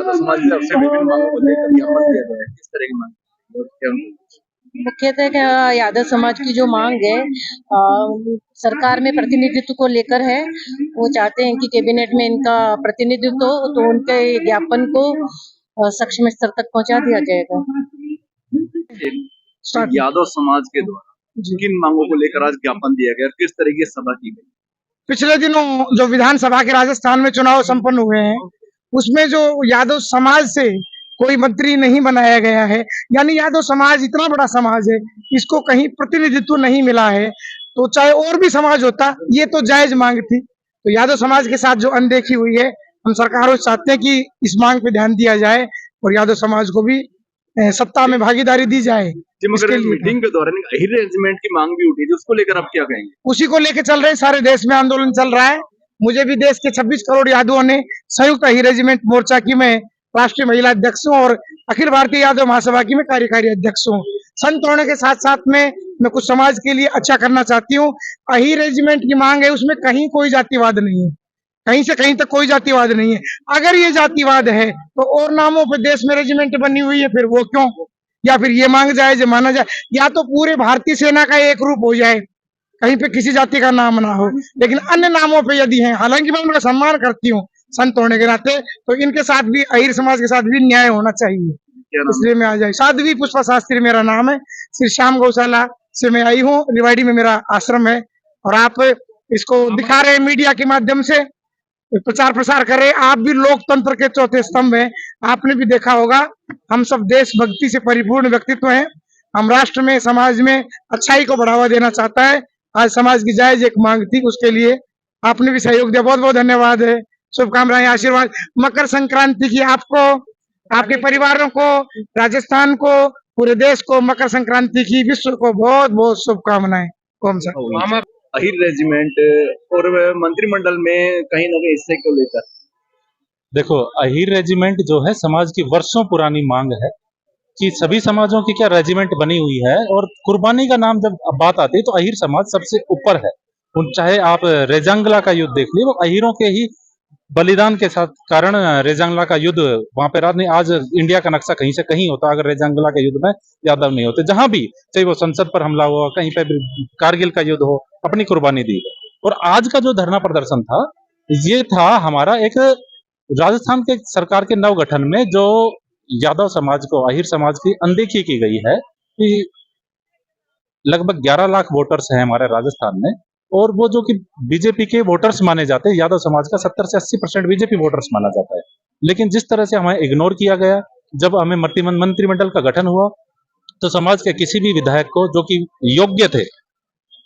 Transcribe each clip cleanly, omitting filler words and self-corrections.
यादव समाज की तरफ से विभिन्न मांगों को लेकर ज्ञापन दिया गया है, किस तरह की मांग और क्या मुख्यतः क्या यादव समाज की जो मांग है सरकार में प्रतिनिधित्व को लेकर है। वो चाहते हैं कि कैबिनेट में इनका प्रतिनिधित्व हो तो उनके ज्ञापन को सक्षम स्तर तक पहुंचा दिया जाएगा। यादव समाज के द्वारा किन मांगों को लेकर आज ज्ञापन दिया गया, किस तरह की सभा की गई? पिछले दिनों जो विधानसभा के राजस्थान में चुनाव संपन्न हुए हैं, उसमें जो यादव समाज से कोई मंत्री नहीं बनाया गया है, यानी यादव समाज इतना बड़ा समाज है, इसको कहीं प्रतिनिधित्व नहीं मिला है। तो चाहे और भी समाज होता, ये तो जायज मांग थी। तो यादव समाज के साथ जो अनदेखी हुई है, हम सरकार से चाहते हैं कि इस मांग पे ध्यान दिया जाए और यादव समाज को भी सत्ता में भागीदारी दी जाए। मगर मीटिंग के दौरान अहिर रेजिमेंट की मांग भी उठी थी, उसको लेकर आप क्या कहेंगे? उसी को लेकर चल रहे हैं, सारे देश में आंदोलन चल रहा है। मुझे भी देश के 26 करोड़ यादवों ने संयुक्त अहिर रेजिमेंट मोर्चा की मैं राष्ट्रीय महिला अध्यक्ष हूँ और अखिल भारतीय यादव महासभा की मैं कार्यकारी अध्यक्ष हूँ। संत होने के साथ साथ में मैं कुछ समाज के लिए अच्छा करना चाहती हूँ। अहिर रेजिमेंट की मांग है, उसमें कहीं कोई जातिवाद नहीं है, कहीं से कहीं तक कोई जातिवाद नहीं है। अगर ये जातिवाद है तो और नामों पर देश में रेजिमेंट बनी हुई है, फिर वो क्यों? या फिर ये मांग जाए जो माना जाए, या तो पूरे भारतीय सेना का एक रूप हो जाए, कहीं पे किसी जाति का नाम ना हो, लेकिन अन्य नामों पे यदि है, हालांकि मैं उनका सम्मान करती हूँ संत होने के नाते, तो इनके साथ भी अहिर समाज के साथ भी न्याय होना चाहिए, इसलिए मैं आ जाए। साध्वी पुष्पा शास्त्री मेरा नाम है, श्री श्याम गौशाला से मैं आई हूँ, रिवाड़ी में मेरा आश्रम है और आप इसको दिखा रहे हैं मीडिया के माध्यम से, प्रचार प्रसार कर रहे। आप भी लोकतंत्र के चौथे स्तंभ हैं, आपने भी देखा होगा। हम सब देशभक्ति से परिपूर्ण व्यक्तित्व हैं। हम राष्ट्र में, समाज में अच्छाई को बढ़ावा देना चाहता है। आज समाज की जायज एक मांग थी, उसके लिए आपने भी सहयोग दिया, बहुत बहुत धन्यवाद है। शुभकामनाएं, आशीर्वाद। मकर संक्रांति की आपको, आपके परिवारों को, राजस्थान को, पूरे देश को मकर संक्रांति की, विश्व को बहुत बहुत शुभकामनाएं। कौन सा अहिर रेजिमेंट और मंत्रिमंडल में कहीं ना कहीं हिस्से को लेकर देखो, अहिर रेजिमेंट जो है समाज की वर्षों पुरानी मांग है कि सभी समाजों की क्या रेजिमेंट बनी हुई है, और कुर्बानी का नाम जब बात आती है तो अहिर समाज सबसे ऊपर है। चाहे आप रेजांगला का युद्ध देख लीजिए, वो अहिरों के ही बलिदान के साथ कारण रेजांगला का युद्ध वहां पे रात नहीं। आज इंडिया का नक्शा कहीं से कहीं होता अगर रेजांगला के युद्ध में यादव नहीं होते। जहां भी, चाहे वो संसद पर हमला हुआ, कहीं पे कारगिल का युद्ध हो, अपनी कुर्बानी दी है। और आज का जो धरना प्रदर्शन था, ये था हमारा एक राजस्थान के सरकार के नव गठन में जो यादव समाज को, अहिर समाज की अनदेखी की गई है कि लगभग 11 लाख वोटर्स हैं हमारे राजस्थान में, और वो जो कि बीजेपी के वोटर्स माने जाते हैं, यादव समाज का 70 से 80% बीजेपी वोटर्स माना जाता है। लेकिन जिस तरह से हमें इग्नोर किया गया, जब हमें मंत्रिमंडल का गठन हुआ तो समाज के किसी भी विधायक को जो कि योग्य थे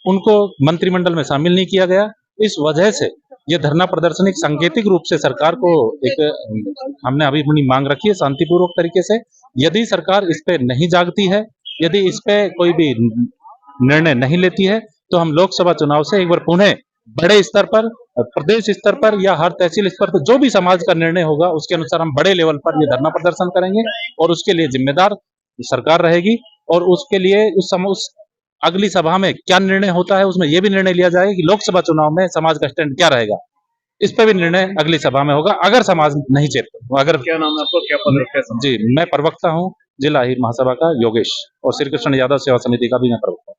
उनको मंत्रिमंडल में शामिल नहीं किया गया। इस वजह से यह धरना प्रदर्शन एक सांकेतिक रूप से सरकार को हमने अभी अपनी मांग रखी है शांतिपूर्वक तरीके से। यदि सरकार इस पे नहीं जागती है, यदि इस पे कोई भी निर्णय नहीं लेती है, तो हम लोकसभा चुनाव से एक बार पुनः बड़े स्तर पर, प्रदेश स्तर पर या हर तहसील स्तर पर जो भी समाज का निर्णय होगा उसके अनुसार हम बड़े लेवल पर ये धरना प्रदर्शन करेंगे, और उसके लिए जिम्मेदार सरकार रहेगी। और उसके लिए उस अगली सभा में क्या निर्णय होता है, उसमें यह भी निर्णय लिया जाएगा कि लोकसभा चुनाव में समाज का स्टैंड क्या रहेगा। इस पर भी निर्णय अगली सभा में होगा अगर समाज नहीं चेतता। अगर क्या नाम है आपको, क्या पद रखा है? जी, मैं प्रवक्ता हूँ जिला अहिर महासभा का योगेश, और श्री कृष्ण यादव सेवा समिति का भी मैं प्रवक्ता हूँ।